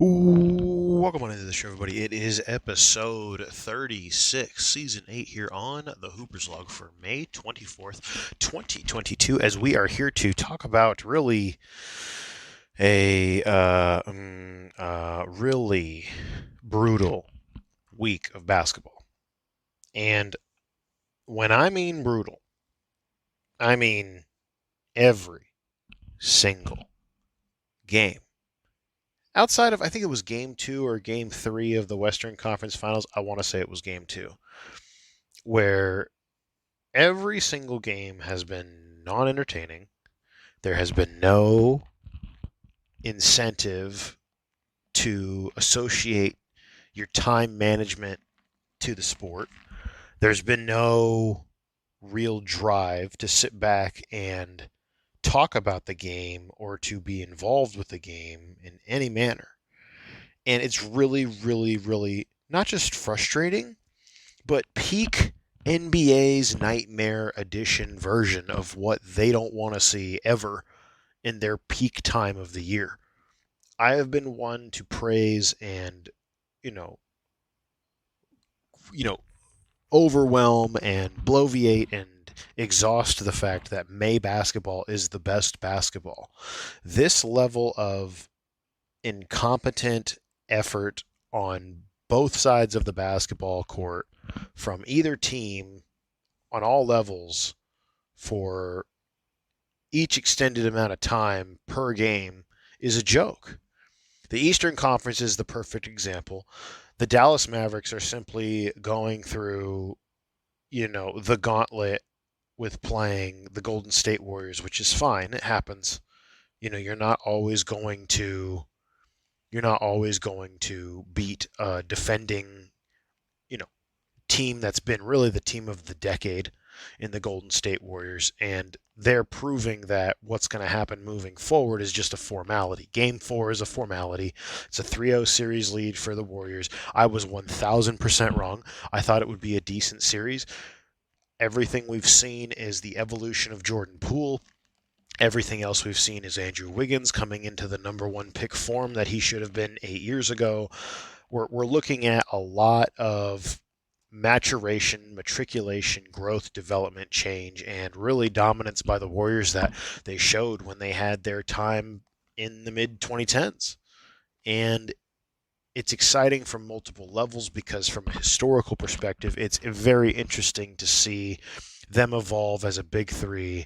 Welcome on into the show, everybody. It is episode 36, season 8 here on the Hooper's Log for May 24th, 2022, as we are here to talk about really really brutal week of basketball. And when I mean brutal, I mean every single game. Outside of, I think it was game 2 or game 3 of the Western Conference Finals, I want to say it was game 2, where every single game has been non entertaining. There has been no incentive to associate your time management to the sport. There's been no real drive to sit back and talk about the game or to be involved with the game in any manner. And it's really, really, really not just frustrating, but peak NBA's nightmare edition version of what they don't want to see ever in their peak time of the year. I have been one to praise and, you know, you know, overwhelm and bloviate and exhaust the fact that May basketball is the best basketball. This level of incompetent effort on both sides of the basketball court from either team on all levels for each extended amount of time per game is a joke. The Eastern Conference is the perfect example. The Dallas Mavericks are simply going through, the gauntlet with playing the Golden State Warriors, which is fine. It happens. You're not always going to beat a defending, team that's been really the team of the decade in the Golden State Warriors, and they're proving that what's going to happen moving forward is just a formality. Game 4 is a formality. It's a 3-0 series lead for the Warriors. I was 1,000% wrong. I thought it would be a decent series. Everything we've seen is the evolution of Jordan Poole. Everything else we've seen is Andrew Wiggins coming into the number 1 pick form that he should have been 8 years ago. We're looking at a lot of maturation, matriculation, growth, development, change, and really dominance by the Warriors that they showed when they had their time in the mid 2010s. And it's exciting from multiple levels because from a historical perspective, it's very interesting to see them evolve as a big three.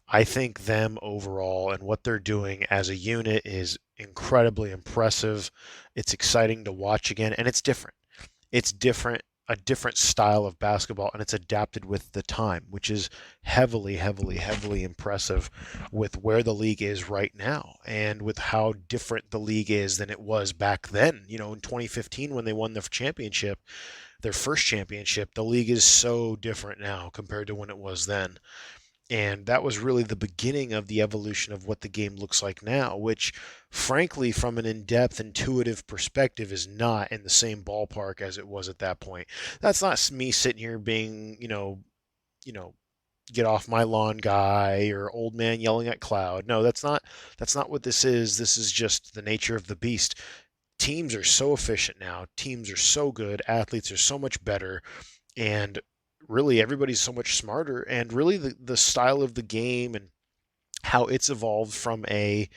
I think them overall and what they're doing as a unit is incredibly impressive. It's exciting to watch again, and it's different. It's different, a different style of basketball, and it's adapted with the time, which is heavily, heavily, heavily impressive with where the league is right now and with how different the league is than it was back then. In 2015 when they won the championship, their first championship, the league is so different now compared to when it was then. And that was really the beginning of the evolution of what the game looks like now, which, frankly, from an in-depth, intuitive perspective, is not in the same ballpark as it was at that point. That's not me sitting here being, get off my lawn guy or old man yelling at cloud. No, that's not what this is. This is just the nature of the beast. Teams are so efficient now. Teams are so good. Athletes are so much better. And really everybody's so much smarter, and really the style of the game and how it's evolved from a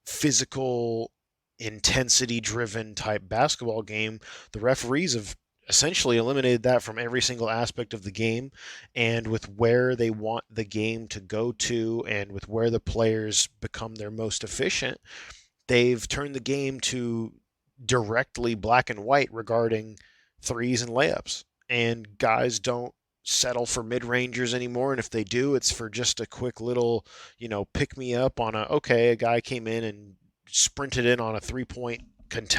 physical intensity driven type basketball game. The referees have essentially eliminated that from every single aspect of the game, and with where they want the game to go to and with where the players become their most efficient, they've turned the game to directly black and white regarding threes and layups, and guys don't settle for mid-rangers anymore, and if they do, it's for just a quick little, pick me up on a guy came in and sprinted in on a three-point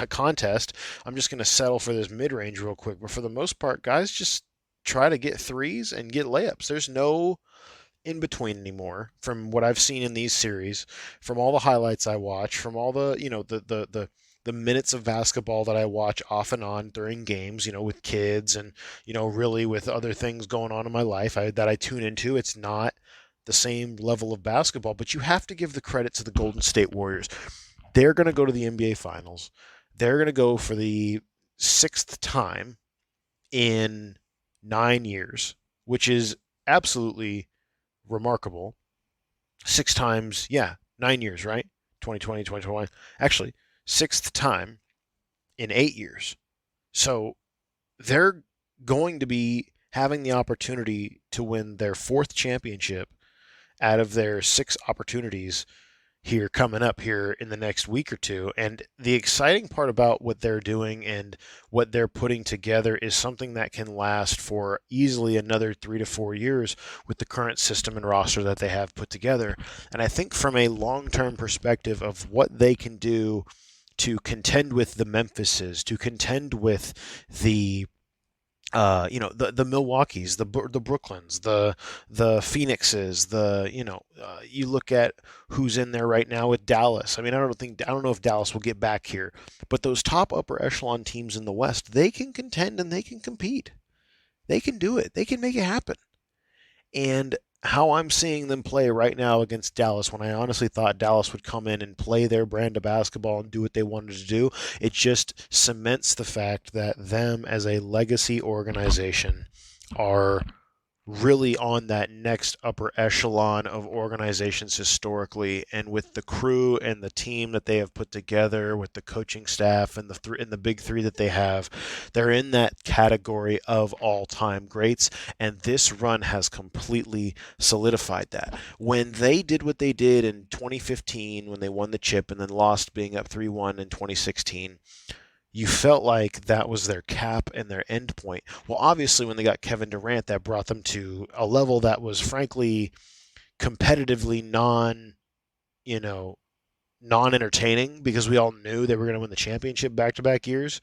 contest. I'm just going to settle for this mid-range real quick. But for the most part, guys just try to get threes and get layups. There's no in between anymore from what I've seen in these series, from all the highlights I watch, from all the, the minutes of basketball that I watch off and on during games, with kids and, really with other things going on in my life that I tune into. It's not the same level of basketball, but you have to give the credit to the Golden State Warriors. They're going to go to the NBA Finals. They're going to go for the sixth time in 9 years, which is absolutely remarkable. Six times, yeah, 9 years, right? 2020, 2021. Actually, sixth time in 8 years. So they're going to be having the opportunity to win their fourth championship out of their six opportunities here coming up here in the next week or two. And the exciting part about what they're doing and what they're putting together is something that can last for easily another 3 to 4 years with the current system and roster that they have put together. And I think from a long-term perspective of what they can do to contend with the Memphises, to contend with the the Milwaukee's, the Brooklyns, the Phoenixes, you look at who's in there right now with Dallas. I mean, I don't know if Dallas will get back here, but those top upper echelon teams in the West, they can contend and they can compete. They can do it. They can make it happen. And how I'm seeing them play right now against Dallas, when I honestly thought Dallas would come in and play their brand of basketball and do what they wanted to do, it just cements the fact that them as a legacy organization are really on that next upper echelon of organizations historically, and with the crew and the team that they have put together, with the coaching staff and the big three that they have, they're in that category of all-time greats, and this run has completely solidified that. When they did what they did in 2015, when they won the chip and then lost being up 3-1 in 2016, you felt like that was their cap and their end point. Well, obviously, when they got Kevin Durant, that brought them to a level that was frankly competitively non-entertaining, because we all knew they were going to win the championship back-to-back years.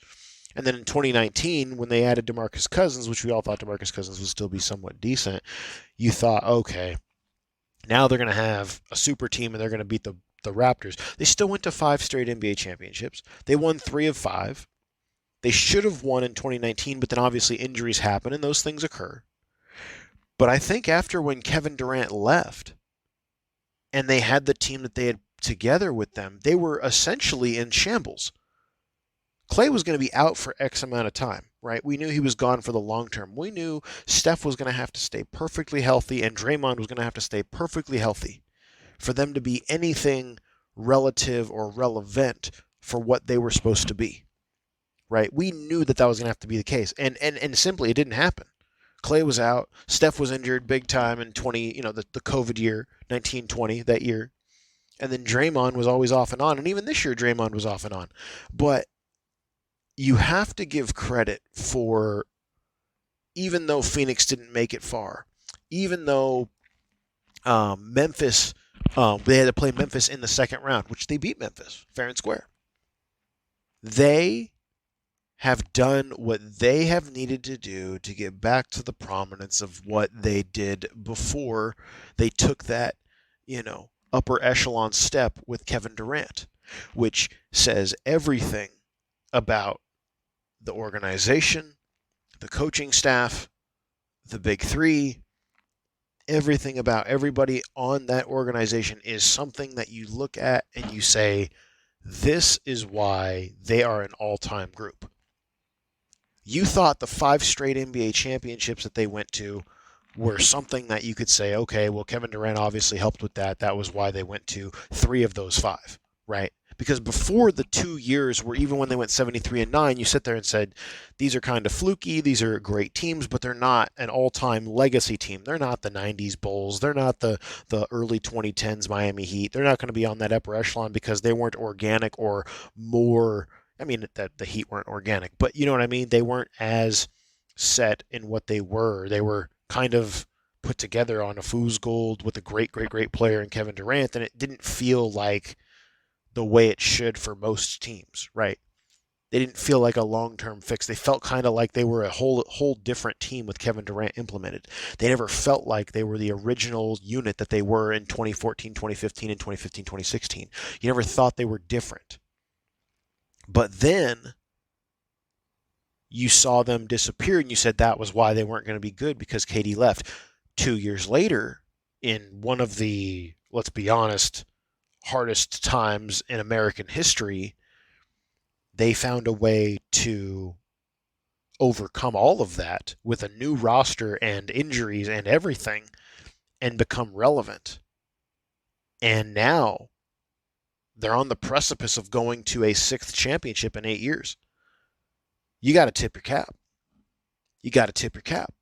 And then in 2019, when they added DeMarcus Cousins, which we all thought DeMarcus Cousins would still be somewhat decent, you thought, okay, now they're going to have a super team and they're going to beat the Raptors. They still went to 5 straight NBA championships. They won 3 of 5. They should have won in 2019, but then obviously injuries happen and those things occur. But I think after when Kevin Durant left and they had the team that they had together with them, they were essentially in shambles. Clay was going to be out for X amount of time, right? We knew he was gone for the long term. We knew Steph was going to have to stay perfectly healthy and Draymond was going to have to stay perfectly healthy for them to be anything relative or relevant for what they were supposed to be, right? We knew that was going to have to be the case, and simply it didn't happen. Clay was out. Steph was injured big time in the COVID year, 1920, that year. And then Draymond was always off and on. And even this year, Draymond was off and on. But you have to give credit for, even though Phoenix didn't make it far, even though Memphis, they had to play Memphis in the second round, which they beat Memphis, fair and square. They have done what they have needed to do to get back to the prominence of what they did before they took that, upper echelon step with Kevin Durant, which says everything about the organization, the coaching staff, the big three. Everything about everybody on that organization is something that you look at and you say, this is why they are an all-time group. You thought the 5 straight NBA championships that they went to were something that you could say, okay, well, Kevin Durant obviously helped with that. That was why they went to 3 of those 5, right? Because before the 2 years where even when they went 73-9, you sit there and said, these are kind of fluky, these are great teams, but they're not an all-time legacy team. They're not the 90s Bulls. They're not the early 2010s Miami Heat. They're not going to be on that upper echelon because they weren't organic or more. I mean, that the Heat weren't organic, but you know what I mean? They weren't as set in what they were. They were kind of put together on a fool's gold with a great, great, great player in Kevin Durant, and it didn't feel like the way it should for most teams, right? They didn't feel like a long-term fix. They felt kind of like they were a whole different team with Kevin Durant implemented. They never felt like they were the original unit that they were in 2014, 2015, and 2015, 2016. You never thought they were different. But then you saw them disappear and you said that was why they weren't going to be good, because KD left. 2 years later, in one of the, let's be honest, hardest times in American history, they found a way to overcome all of that with a new roster and injuries and everything and become relevant. And now they're on the precipice of going to a sixth championship in 8 years. You got to tip your cap. You got to tip your cap.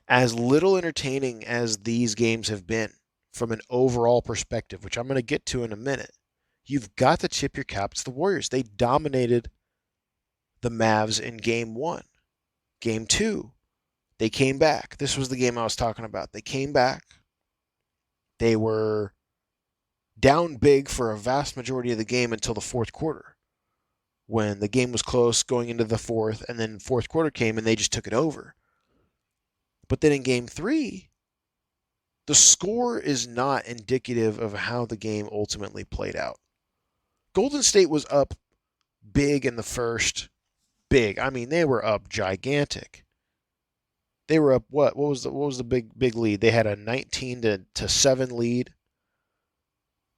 As little entertaining as these games have been from an overall perspective, which I'm going to get to in a minute, you've got to tip your cap to the Warriors. They dominated the Mavs in game one. Game two, they came back. This was the game I was talking about. They came back. They were down big for a vast majority of the game until the fourth quarter, when the game was close going into the fourth, and then fourth quarter came and they just took it over. But then in game three, the score is not indicative of how the game ultimately played out. Golden State was up big in the first. Big. I mean, they were up gigantic. They were up what? What was the big lead? They had a 19 to 7 lead.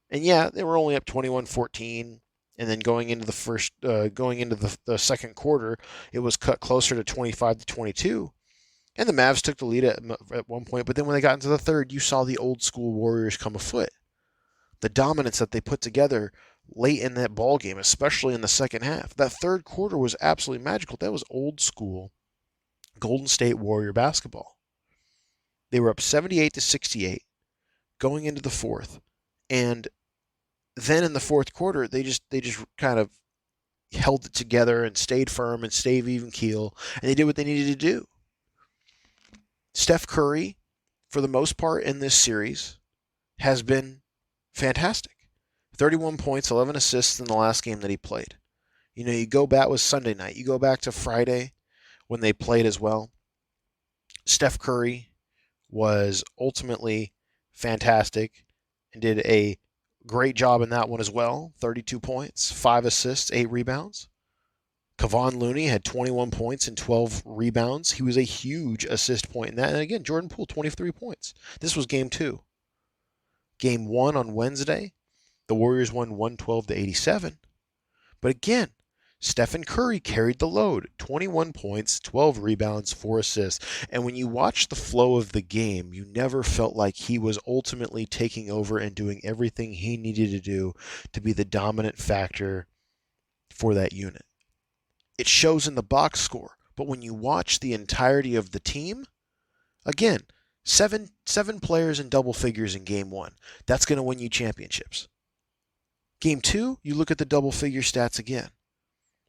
And yeah, they were only up 21-14. And then going into the second quarter, it was cut closer to 25-22. And the Mavs took the lead at one point, but then when they got into the third, you saw the old school Warriors come afoot. The dominance that they put together late in that ball game, especially in the second half. That third quarter was absolutely magical. That was old school Golden State Warrior basketball. They were up 78-68 going into the fourth, and then in the fourth quarter, they just kind of held it together and stayed firm and stayed even keel, and they did what they needed to do. Steph Curry, for the most part in this series, has been fantastic. 31 points, 11 assists in the last game that he played. You know, you go back with Sunday night. You go back to Friday when they played as well. Steph Curry was ultimately fantastic and did a great job in that one as well. 32 points, 5 assists, 8 rebounds. Kevon Looney had 21 points and 12 rebounds. He was a huge assist point in that. And again, Jordan Poole, 23 points. This was game 2. Game 1 on Wednesday, the Warriors won 112-87. But again, Stephen Curry carried the load. 21 points, 12 rebounds, 4 assists. And when you watch the flow of the game, you never felt like he was ultimately taking over and doing everything he needed to do to be the dominant factor for that unit. It shows in the box score. But when you watch the entirety of the team, again, seven players in double figures in game 1. That's going to win you championships. Game 2, you look at the double figure stats again.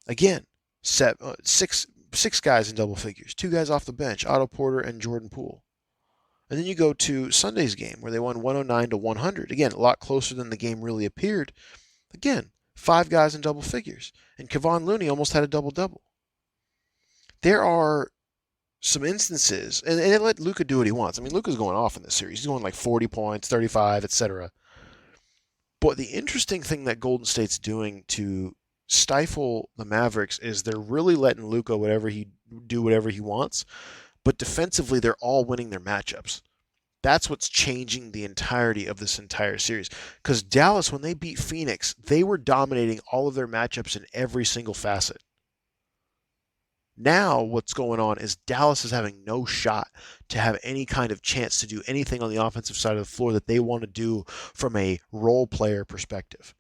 Again, six guys in double figures. 2 guys off the bench, Otto Porter and Jordan Poole. And then you go to Sunday's game where they won 109-100. Again, a lot closer than the game really appeared. Again, 5 guys in double figures. And Kevon Looney almost had a double-double. There are some instances, and they let Luka do what he wants. I mean, Luka's going off in this series. He's going like 40 points, 35, etc. But the interesting thing that Golden State's doing to stifle the Mavericks is they're really letting Luka do whatever he wants, but defensively they're all winning their matchups. That's what's changing the entirety of this entire series. Because Dallas, when they beat Phoenix, they were dominating all of their matchups in every single facet. Now what's going on is Dallas is having no shot to have any kind of chance to do anything on the offensive side of the floor that they want to do from a role player perspective.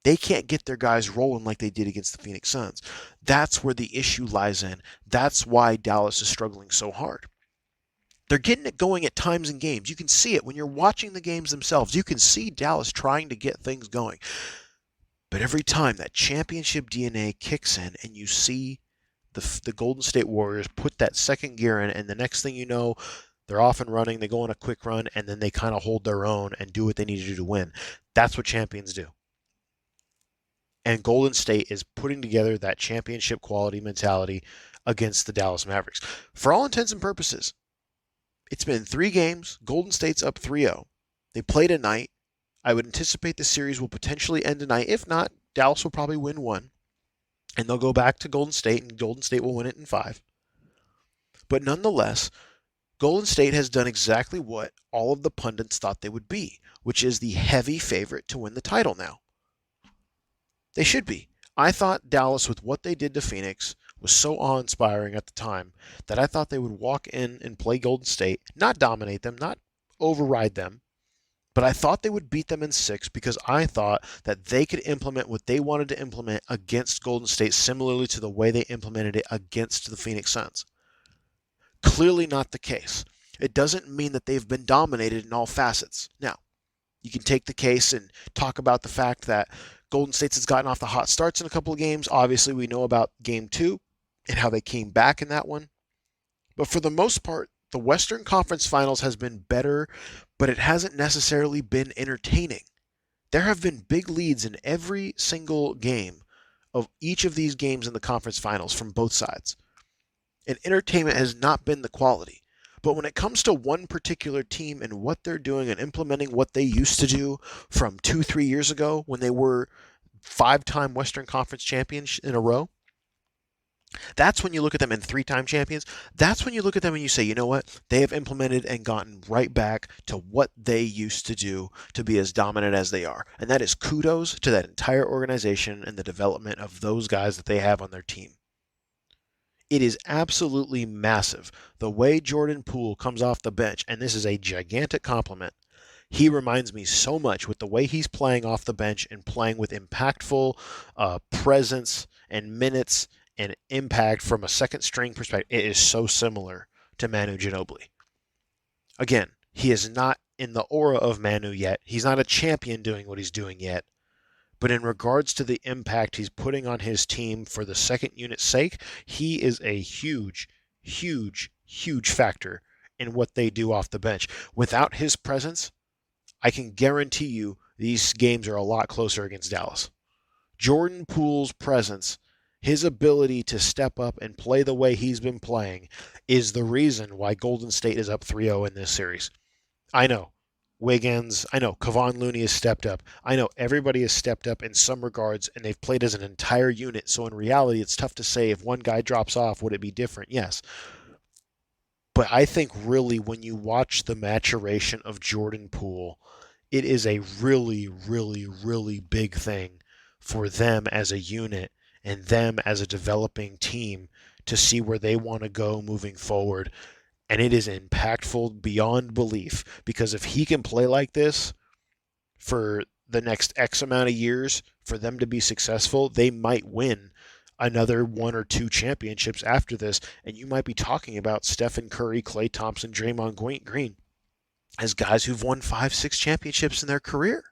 They can't get their guys rolling like they did against the Phoenix Suns. That's where the issue lies in. That's why Dallas is struggling so hard. They're getting it going at times in games. You can see it when you're watching the games themselves. You can see Dallas trying to get things going. But every time that championship DNA kicks in and you see the Golden State Warriors put that second gear in, and the next thing you know, they're off and running, they go on a quick run, and then they kind of hold their own and do what they need to do to win. That's what champions do. And Golden State is putting together that championship quality mentality against the Dallas Mavericks. For all intents and purposes, it's been 3 games. Golden State's up 3-0. They played tonight. I would anticipate the series will potentially end tonight. If not, Dallas will probably win 1. And they'll go back to Golden State, and Golden State will win it in 5. But nonetheless, Golden State has done exactly what all of the pundits thought they would be, which is the heavy favorite to win the title now. They should be. I thought Dallas, with what they did to Phoenix, was so awe-inspiring at the time that I thought they would walk in and play Golden State, not dominate them, not override them, but I thought they would beat them in 6 because I thought that they could implement what they wanted to implement against Golden State similarly to the way they implemented it against the Phoenix Suns. Clearly not the case. It doesn't mean that they've been dominated in all facets. Now, you can take the case and talk about the fact that Golden State has gotten off the hot starts in a couple of games. Obviously, we know about Game 2 and how they came back in that one. But for the most part, the Western Conference Finals has been better, but it hasn't necessarily been entertaining. There have been big leads in every single game of each of these games in the conference finals from both sides. And entertainment has not been the quality. But when it comes to one particular team and what they're doing and implementing what they used to do from 2-3 years ago when they were 5-time Western Conference champions in a row, that's when you look at them, and 3-time champions, that's when you look at them and you say, you know what? They have implemented and gotten right back to what they used to do to be as dominant as they are. And that is kudos to that entire organization and the development of those guys that they have on their team. It is absolutely massive. The way Jordan Poole comes off the bench, and this is a gigantic compliment, he reminds me so much with the way he's playing off the bench and playing with impactful presence and minutes and impact from a second string perspective. It is so similar to Manu Ginobili. Again, he is not in the aura of Manu yet. He's not a champion doing what he's doing yet. But in regards to the impact he's putting on his team for the second unit's sake, he is a huge, huge, huge factor in what they do off the bench. Without his presence, I can guarantee you these games are a lot closer against Dallas. Jordan Poole's presence, his ability to step up and play the way he's been playing, is the reason why Golden State is up 3-0 in this series. I know. Wiggins, I know Kevon Looney has stepped up. I know everybody has stepped up in some regards, and they've played as an entire unit. So in reality, it's tough to say if one guy drops off, would it be different? Yes. But I think really when you watch the maturation of Jordan Poole, it is a really, really, really big thing for them as a unit and them as a developing team to see where they want to go moving forward. And it is impactful beyond belief because if he can play like this for the next X amount of years, for them to be successful, they might win another 1 or 2 championships after this. And you might be talking about Stephen Curry, Klay Thompson, Draymond Green as guys who've won 5-6 championships in their career.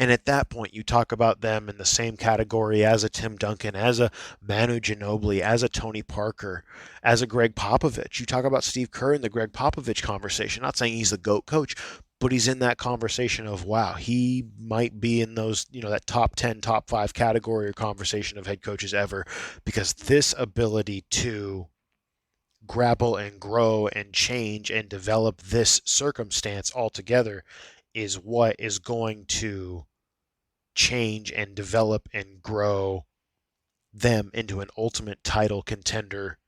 And at that point, you talk about them in the same category as a Tim Duncan, as a Manu Ginobili, as a Tony Parker, as a Greg Popovich. You talk about Steve Kerr in the Greg Popovich conversation. Not saying he's the GOAT coach, but he's in that conversation of, wow, he might be in those, that top 10, top 5 category or conversation of head coaches ever, because this ability to grapple and grow and change and develop this circumstance altogether is what is going to change and develop and grow them into an ultimate title contender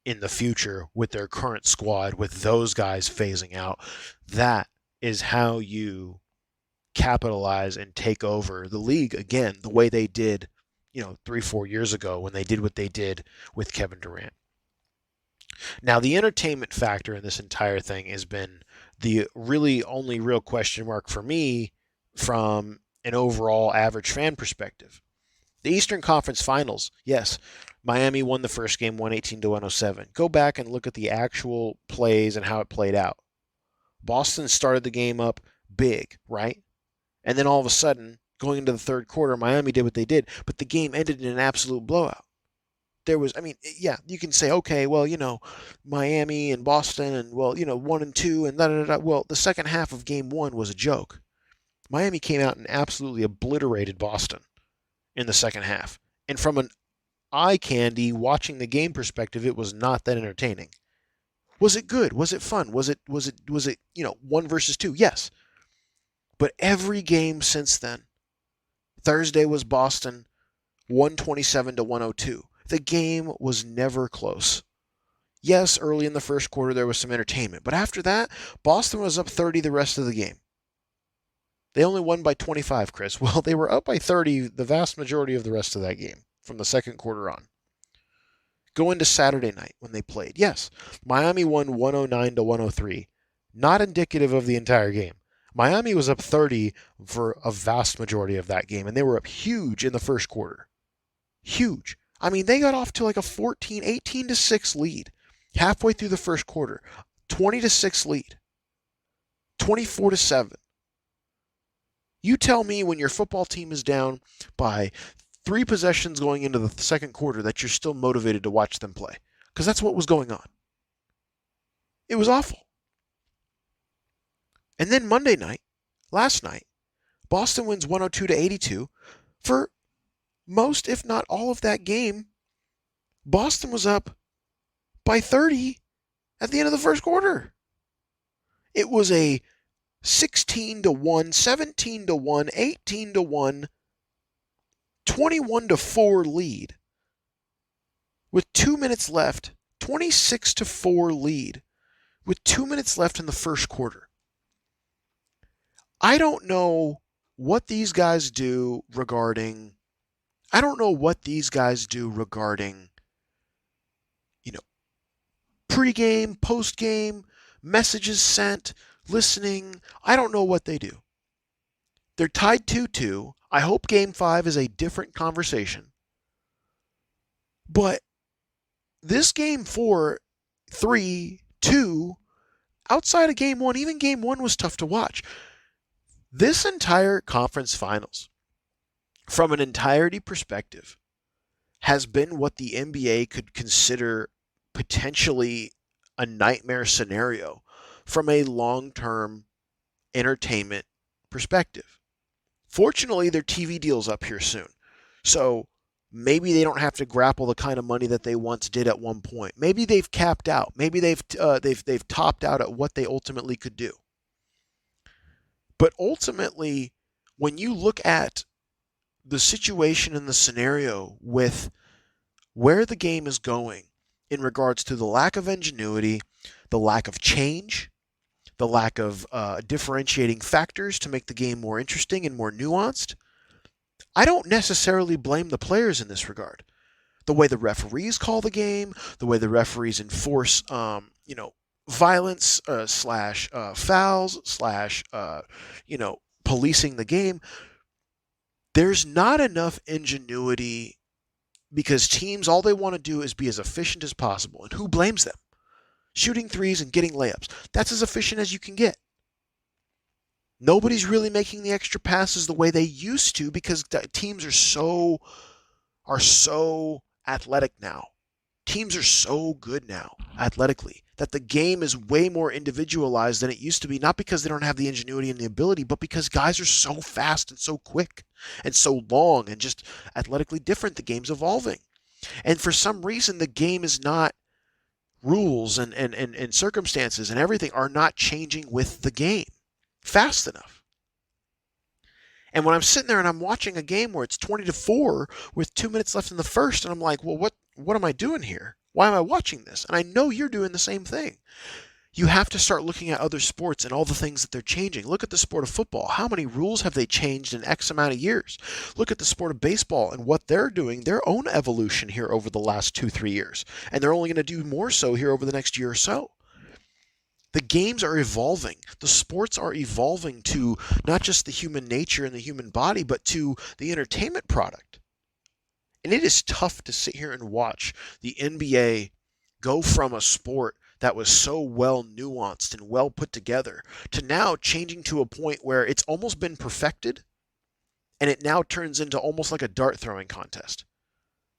in the future with their current squad, with those guys phasing out. That is how you capitalize and take over the league again, the way they did, 3-4 years ago when they did what they did with Kevin Durant. Now, the entertainment factor in this entire thing has been the really only real question mark for me from an overall average fan perspective. The Eastern Conference Finals, yes, Miami won the first game 118-107. Go back and look at the actual plays and how it played out. Boston started the game up big, right? And then all of a sudden, going into the third quarter, Miami did what they did, but the game ended in an absolute blowout. You can say, okay, well, Miami and Boston and, 1 and 2 and da-da-da-da. Well, the second half of game 1 was a joke. Miami came out and absolutely obliterated Boston in the second half. And from an eye candy watching the game perspective, it was not that entertaining. Was it good? Was it fun? Was it 1 versus 2? Yes. But every game since then, Thursday was Boston 127-102. The game was never close. Yes, early in the first quarter there was some entertainment, but after that, Boston was up 30 the rest of the game. They only won by 25, Chris. Well, they were up by 30 the vast majority of the rest of that game from the second quarter on. Go into Saturday night when they played. Yes, Miami won 109 to 103. Not indicative of the entire game. Miami was up 30 for a vast majority of that game, and they were up huge in the first quarter. Huge. I mean, they got off to like a 14, 18 to 6 lead halfway through the first quarter. 20 to 6 lead. 24 to 7. You tell me when your football team is down by 3 possessions going into the second quarter that you're still motivated to watch them play. Because that's what was going on. It was awful. And then Monday night, last night, Boston wins 102 to 82. For most, if not all of that game, Boston was up by 30 at the end of the first quarter. It was a 16 to 1, 17 to 1, 18 to 1, 21 to 4 lead. With 2 minutes left, 26 to 4 lead with 2 minutes left in the first quarter. I don't know what these guys do regarding pregame, postgame, messages sent, listening. I don't know what they do. They're tied 2-2. I hope Game 5 is a different conversation. But this Game 4, 3, 2, outside of Game 1, even Game 1 was tough to watch. This entire conference finals, from an entirety perspective, has been what the NBA could consider potentially a nightmare scenario from a long-term entertainment perspective. Fortunately, their TV deal's up here soon. So maybe they don't have to grapple the kind of money that they once did at one point. Maybe they've capped out. Maybe they've topped out at what they ultimately could do. But ultimately, when you look at the situation and the scenario with where the game is going in regards to the lack of ingenuity, the lack of change, the lack of differentiating factors to make the game more interesting and more nuanced, I don't necessarily blame the players in this regard. The way the referees call the game, the way the referees enforce, violence slash fouls slash, policing the game. There's not enough ingenuity because teams, all they want to do is be as efficient as possible. And who blames them? Shooting threes and getting layups. That's as efficient as you can get. Nobody's really making the extra passes the way they used to because teams are so athletic now. Teams are so good now athletically that the game is way more individualized than it used to be, not because they don't have the ingenuity and the ability, but because guys are so fast and so quick and so long and just athletically different. The game's evolving. And for some reason, the game is not, rules and circumstances and everything are not changing with the game fast enough. And when I'm sitting there and I'm watching a game where it's 20-4 with 2 minutes left in the first, and I'm like, well, what am I doing here? Why am I watching this? And I know you're doing the same thing. You have to start looking at other sports and all the things that they're changing. Look at the sport of football. How many rules have they changed in X amount of years? Look at the sport of baseball and what they're doing, their own evolution here over the last 2-3 years. And they're only going to do more so here over the next year or so. The games are evolving. The sports are evolving to not just the human nature and the human body, but to the entertainment product. And it is tough to sit here and watch the NBA go from a sport that was so well nuanced and well put together to now changing to a point where it's almost been perfected and it now turns into almost like a dart throwing contest.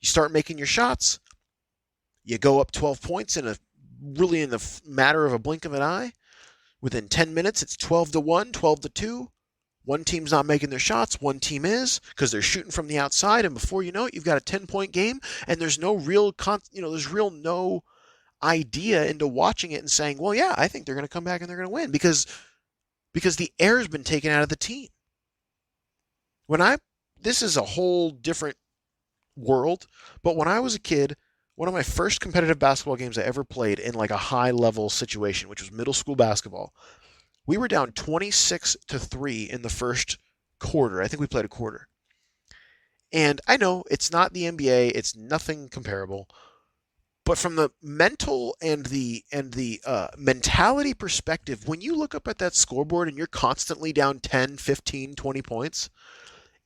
You start making your shots, you go up 12 points in the matter of a blink of an eye. Within 10 minutes, it's 12-1, 12-2. One team's not making their shots, one team is, because they're shooting from the outside, and before you know it, you've got a 10-point game, and there's no real, no idea into watching it and saying, well, yeah, I think they're going to come back and they're going to win because the air's been taken out of the team. This is a whole different world, but when I was a kid, One of my first competitive basketball games I ever played in like a high level situation, which was middle school basketball. We were down 26-3 in the first quarter. I think we played a quarter. And I know it's not the NBA, it's nothing comparable, but from the mental and the mentality perspective, when you look up at that scoreboard and you're constantly down 10, 15, 20 points,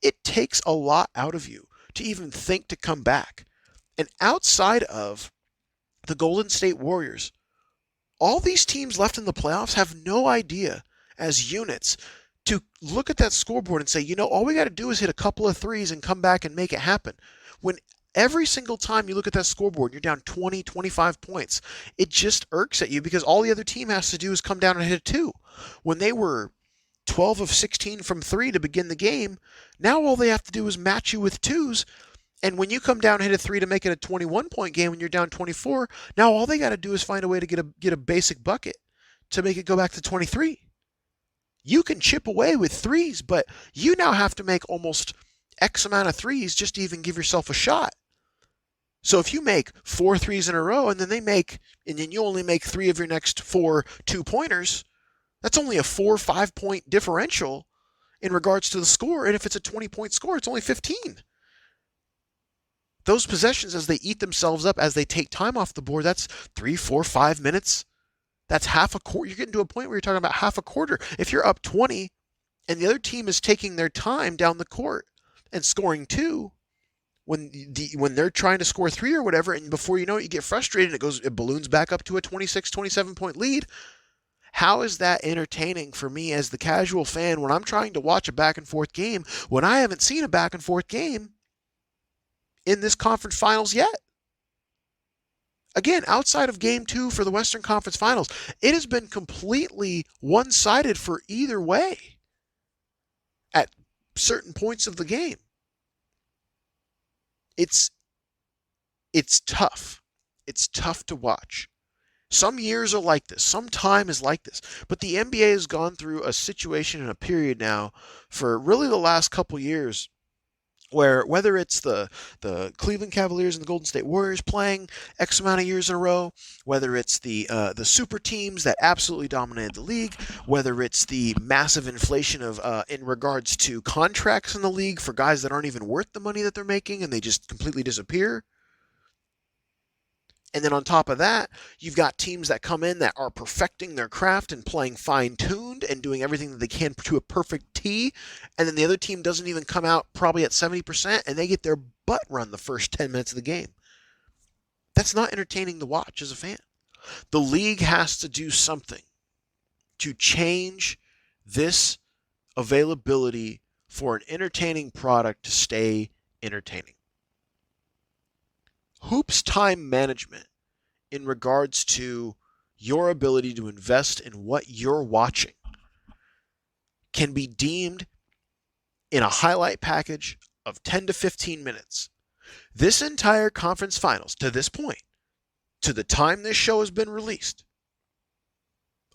it takes a lot out of you to even think to come back. And outside of the Golden State Warriors, all these teams left in the playoffs have no idea as units to look at that scoreboard and say, all we got to do is hit a couple of threes and come back and make it happen. When every single time you look at that scoreboard, you're down 20, 25 points, it just irks at you because all the other team has to do is come down and hit a two. When they were 12 of 16 from three to begin the game, now all they have to do is match you with twos. And when you come down and hit a three to make it a 21-point game when you're down 24, now all they got to do is find a way to get a basic bucket to make it go back to 23. You can chip away with threes, but you now have to make almost X amount of threes just to even give yourself a shot. So if you make 4 threes in a row and then you only make 3 of your next 4 2-pointers, that's only a 4-5 point differential in regards to the score. And if it's a 20-point score, it's only 15. Those possessions, as they eat themselves up, as they take time off the board, that's 3, 4, 5 minutes. That's half a quarter. You're getting to a point where you're talking about half a quarter. If you're up 20 and the other team is taking their time down the court and scoring 2 when they're trying to score 3 or whatever, and before you know it, you get frustrated and it balloons back up to a 26, 27-point lead. How is that entertaining for me as the casual fan when I'm trying to watch a back and forth game when I haven't seen a back and forth game in this conference finals yet? Again, outside of game 2 for the Western Conference Finals, it has been completely one-sided for either way at certain points of the game. It's tough. It's tough to watch. Some years are like this. Some time is like this. But the NBA has gone through a situation and a period now for really the last couple years where whether it's the Cleveland Cavaliers and the Golden State Warriors playing X amount of years in a row, whether it's the super teams that absolutely dominated the league, whether it's the massive inflation of in regards to contracts in the league for guys that aren't even worth the money that they're making and they just completely disappear. And then on top of that, you've got teams that come in that are perfecting their craft and playing fine-tuned and doing everything that they can to a perfect tee. And then the other team doesn't even come out probably at 70%, and they get their butt run the first 10 minutes of the game. That's not entertaining to watch as a fan. The league has to do something to change this availability for an entertaining product to stay entertaining. Hoops time management in regards to your ability to invest in what you're watching can be deemed in a highlight package of 10 to 15 minutes. This entire conference finals to this point, to the time this show has been released,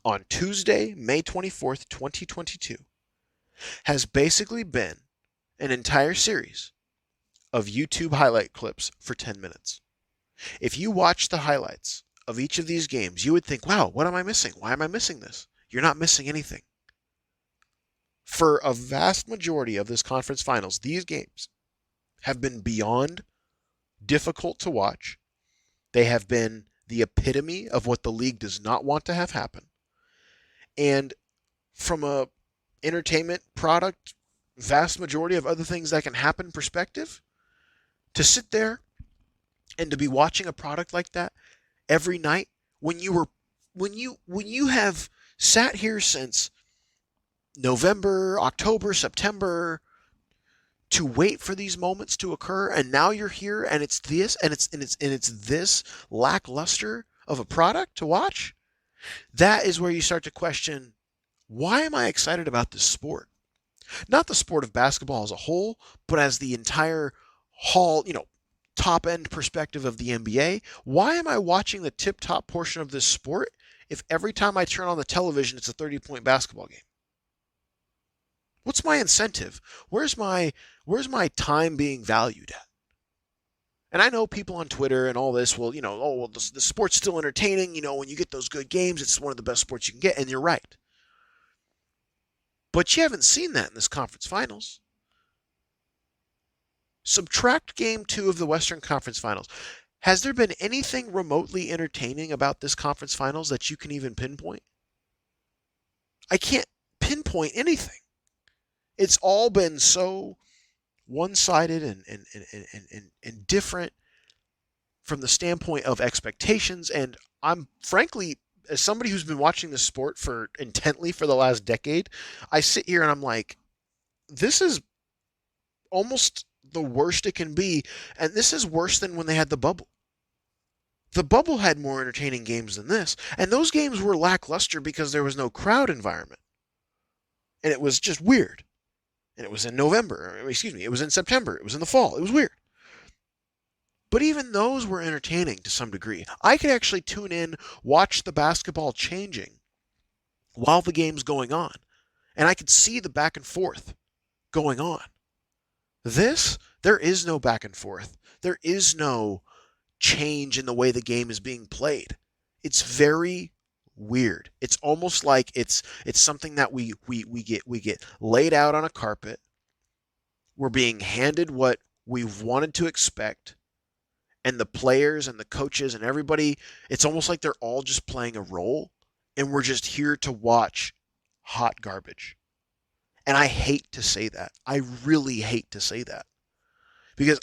on Tuesday, May 24th, 2022, has basically been an entire series of YouTube highlight clips for 10 minutes. If you watch the highlights of each of these games, you would think, wow, what am I missing? Why am I missing this? You're not missing anything. For a vast majority of this conference finals, these games have been beyond difficult to watch. They have been the epitome of what the league does not want to have happen. And from a entertainment product, vast majority of other things that can happen perspective, to sit there and to be watching a product like that every night when you have sat here since November, October, September to wait for these moments to occur, and now you're here and it's this lackluster of a product to watch, that is where you start to question, why am I excited about this sport? Not the sport of basketball as a whole, but as the entire top end perspective of the NBA. Why am I watching the tip top portion of this sport if every time I turn on the television it's a 30-point basketball game? What's my incentive? Where's my time being valued at? And I know people on Twitter and all this will, the sport's still entertaining. When you get those good games, it's one of the best sports you can get. And you're right. But you haven't seen that in this conference finals. Subtract game 2 of the Western Conference Finals. Has there been anything remotely entertaining about this conference finals that you can even pinpoint? I can't pinpoint anything. It's all been so one-sided and different from the standpoint of expectations. And I'm frankly, as somebody who's been watching this sport intently for the last decade, I sit here and I'm like, this is almost the worst it can be. And this is worse than when they had the bubble. The bubble had more entertaining games than this. And those games were lackluster because there was no crowd environment. And it was just weird. And it was in November. It was in September. It was in the fall. It was weird. But even those were entertaining to some degree. I could actually tune in, watch the basketball changing while the game's going on. And I could see the back and forth going on. There is no back and forth. There is no change in the way the game is being played. It's very weird. It's almost like it's something that we get laid out on a carpet. We're being handed what we've wanted to expect. And the players and the coaches and everybody, it's almost like they're all just playing a role. And we're just here to watch hot garbage. And I hate to say that. I really hate to say that. Because,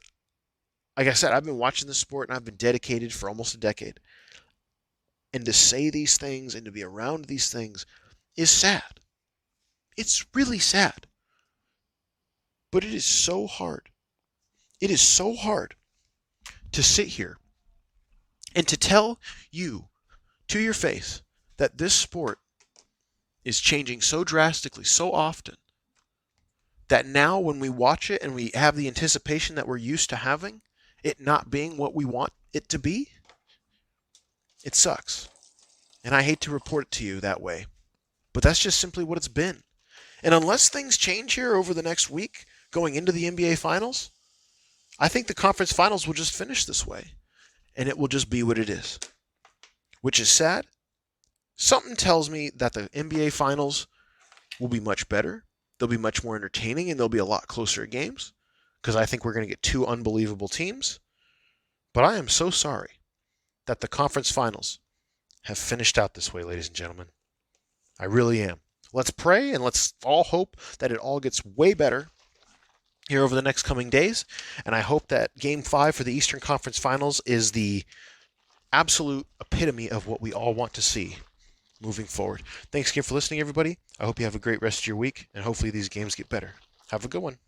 like I said, I've been watching this sport and I've been dedicated for almost a decade. And to say these things and to be around these things is sad. It's really sad. But it is so hard. It is so hard to sit here and to tell you to your face that this sport is changing so drastically, so often, that now when we watch it and we have the anticipation that we're used to having, it not being what we want it to be, it sucks. And I hate to report it to you that way, but that's just simply what it's been. And unless things change here over the next week, going into the NBA Finals, I think the conference finals will just finish this way, and it will just be what it is, which is sad. Something tells me that the NBA Finals will be much better. They'll be much more entertaining, and they'll be a lot closer games, because I think we're going to get 2 unbelievable teams. But I am so sorry that the conference finals have finished out this way, ladies and gentlemen. I really am. Let's pray, and let's all hope that it all gets way better here over the next coming days, and I hope that Game 5 for the Eastern Conference Finals is the absolute epitome of what we all want to see moving forward. Thanks again for listening, everybody. I hope you have a great rest of your week, and hopefully these games get better. Have a good one.